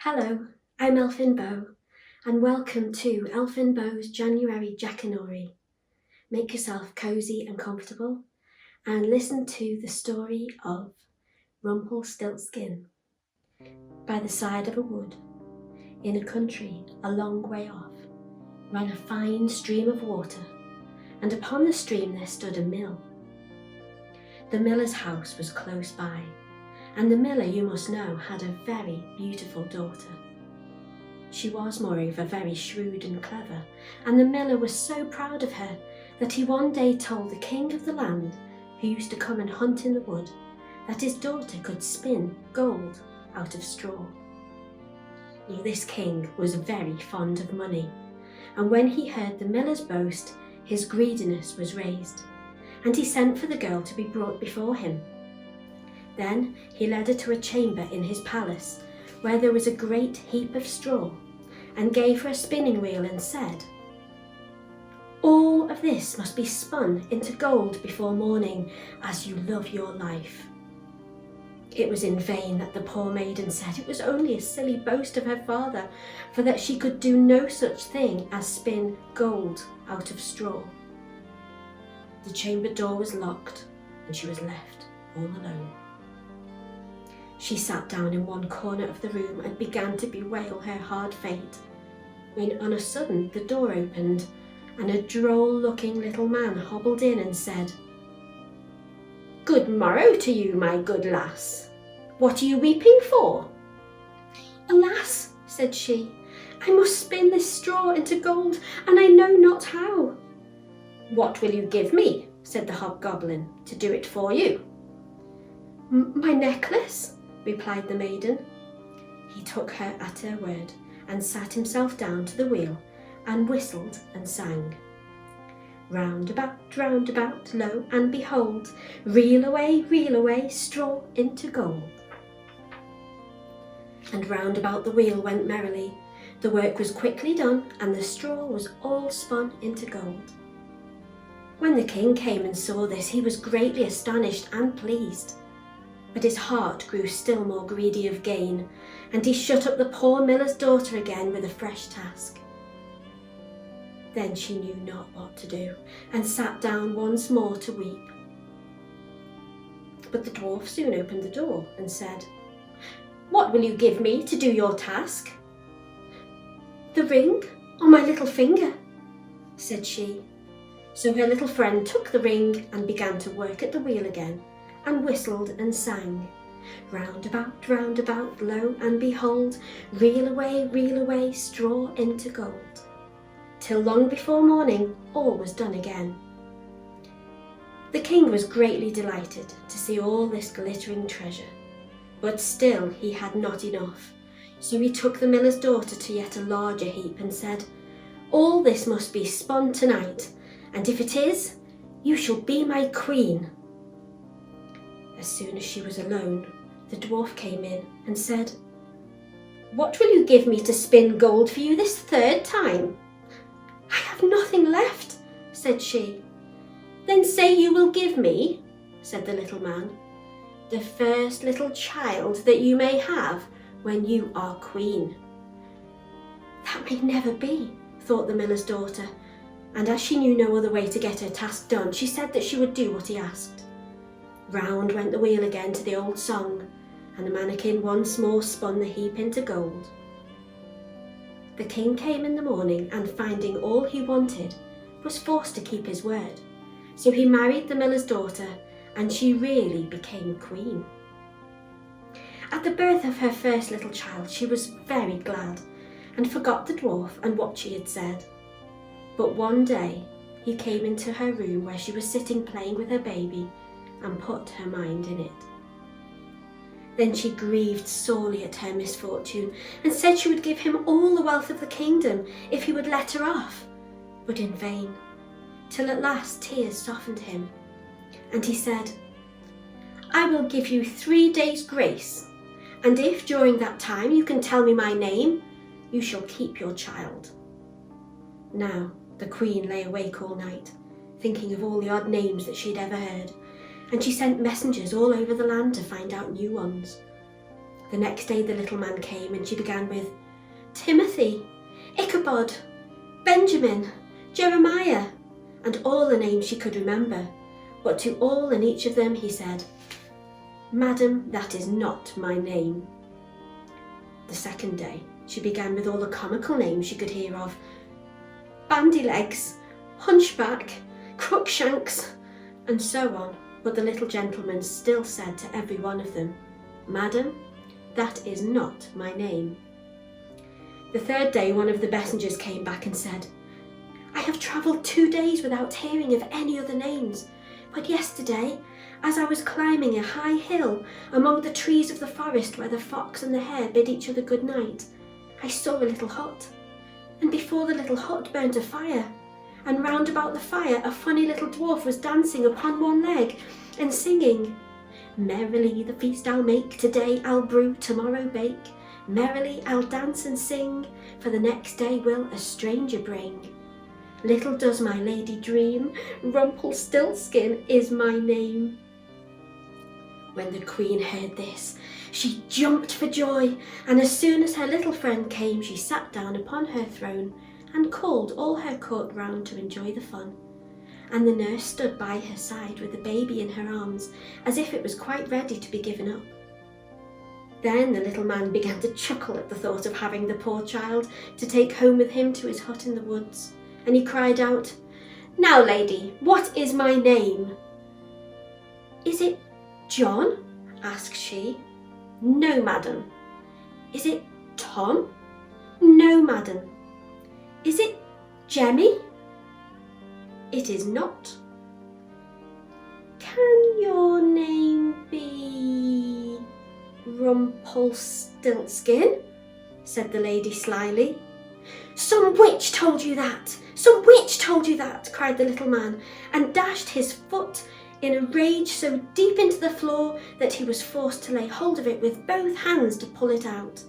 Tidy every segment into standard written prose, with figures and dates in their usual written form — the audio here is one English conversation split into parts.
Hello, I'm Elfin Bow, and welcome to Elfin Bow's January Jackanory. Make yourself cosy and comfortable, and listen to the story of Rumplestiltskin. By the side of a wood, in a country a long way off, ran a fine stream of water, and upon the stream there stood a mill. The miller's house was close by, and the miller, you must know, had a very beautiful daughter. She was, moreover, very shrewd and clever, and the miller was so proud of her that he one day told the king of the land, who used to come and hunt in the wood, that his daughter could spin gold out of straw. Now, this king was very fond of money, and when he heard the miller's boast, his greediness was raised, and he sent for the girl to be brought before him. Then he led her to a chamber in his palace, where there was a great heap of straw, and gave her a spinning wheel and said, "All of this must be spun into gold before morning, as you love your life." It was in vain that the poor maiden said it was only a silly boast of her father, for that she could do no such thing as spin gold out of straw. The chamber door was locked, and she was left all alone. She sat down in one corner of the room and began to bewail her hard fate, when on a sudden the door opened, and a droll-looking little man hobbled in and said, "Good morrow to you, my good lass. What are you weeping for?" "Alas," said she, "I must spin this straw into gold, and I know not how." "What will you give me," said the hobgoblin, "to do it for you?" "My necklace," replied the maiden. He took her at her word, and sat himself down to the wheel, and whistled and sang, round about, lo and behold, reel away, straw into gold." And round about the wheel went merrily. The work was quickly done, and the straw was all spun into gold. When the king came and saw this, he was greatly astonished and pleased. But his heart grew still more greedy of gain, and he shut up the poor miller's daughter again with a fresh task. Then she knew not what to do, and sat down once more to weep. But the dwarf soon opened the door and said, "What will you give me to do your task?" "The ring on my little finger," said she. So her little friend took the ring and began to work at the wheel again, and whistled and sang, round about, lo and behold, reel away, straw into gold, till long before morning all was done again. The king was greatly delighted to see all this glittering treasure, but still he had not enough, so he took the miller's daughter to yet a larger heap and said, "All this must be spun tonight, and if it is, you shall be my queen." As soon as she was alone, the dwarf came in and said, "What will you give me to spin gold for you this third time?" "I have nothing left," said she. "Then say you will give me," said the little man, "the first little child that you may have when you are queen." "That may never be," thought the miller's daughter, and as she knew no other way to get her task done, she said that she would do what he asked. Round went the wheel again to the old song, and the mannikin once more spun the heap into gold. The king came in the morning, and finding all he wanted, was forced to keep his word. So he married the miller's daughter, and she really became queen. At the birth of her first little child, she was very glad, and forgot the dwarf and what she had said. But one day he came into her room where she was sitting playing with her baby, and put her mind in it. Then she grieved sorely at her misfortune, and said she would give him all the wealth of the kingdom if he would let her off, but in vain, till at last tears softened him, and he said, "I will give you 3 days' grace, and if during that time you can tell me my name, you shall keep your child." Now the queen lay awake all night, thinking of all the odd names that she had ever heard, and she sent messengers all over the land to find out new ones. The next day the little man came and she began with Timothy, Ichabod, Benjamin, Jeremiah, and all the names she could remember. But to all and each of them he said, Madam, that is not my name. The second day she began with all the comical names she could hear of. Bandylegs, Hunchback, Crookshanks, and so on. But the little gentleman still said to every one of them, Madam, that is not my name. The third day one of the messengers came back and said, I have travelled 2 days without hearing of any other names, but yesterday, as I was climbing a high hill among the trees of the forest where the fox and the hare bid each other good night, I saw a little hut, and before the little hut burnt a fire, and round about the fire a funny little dwarf was dancing upon one leg and singing, Merrily the feast I'll make, today I'll brew, tomorrow bake, merrily I'll dance and sing, for the next day will a stranger bring. Little does my lady dream, Rumplestiltskin is my name. When the queen heard this, she jumped for joy, and as soon as her little friend came, she sat down upon her throne and called all her court round to enjoy the fun. And the nurse stood by her side with the baby in her arms, as if it was quite ready to be given up. Then the little man began to chuckle at the thought of having the poor child to take home with him to his hut in the woods, and he cried out, Now, lady, what is my name? Is it John? Asked she. No, madam. Is it Tom? No, madam. Is it Jemmy? It is not. Can your name be Rumplestiltskin? Said the lady slyly. Some witch told you that! Some witch told you that! Cried the little man, and dashed his foot in a rage so deep into the floor that he was forced to lay hold of it with both hands to pull it out.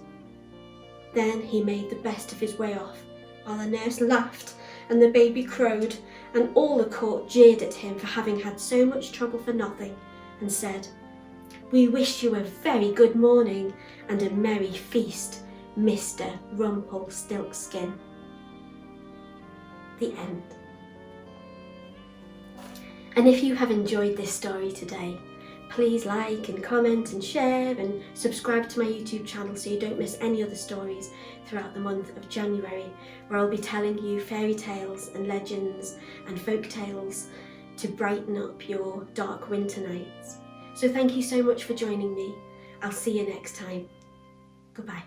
Then he made the best of his way off, while the nurse laughed and the baby crowed, and all the court jeered at him for having had so much trouble for nothing, and said, We wish you a very good morning and a merry feast, Mr. Rumplestiltskin. The end. And if you have enjoyed this story today, please like and comment and share and subscribe to my YouTube channel so you don't miss any other stories throughout the month of January, where I'll be telling you fairy tales and legends and folk tales to brighten up your dark winter nights. So thank you so much for joining me. I'll see you next time. Goodbye.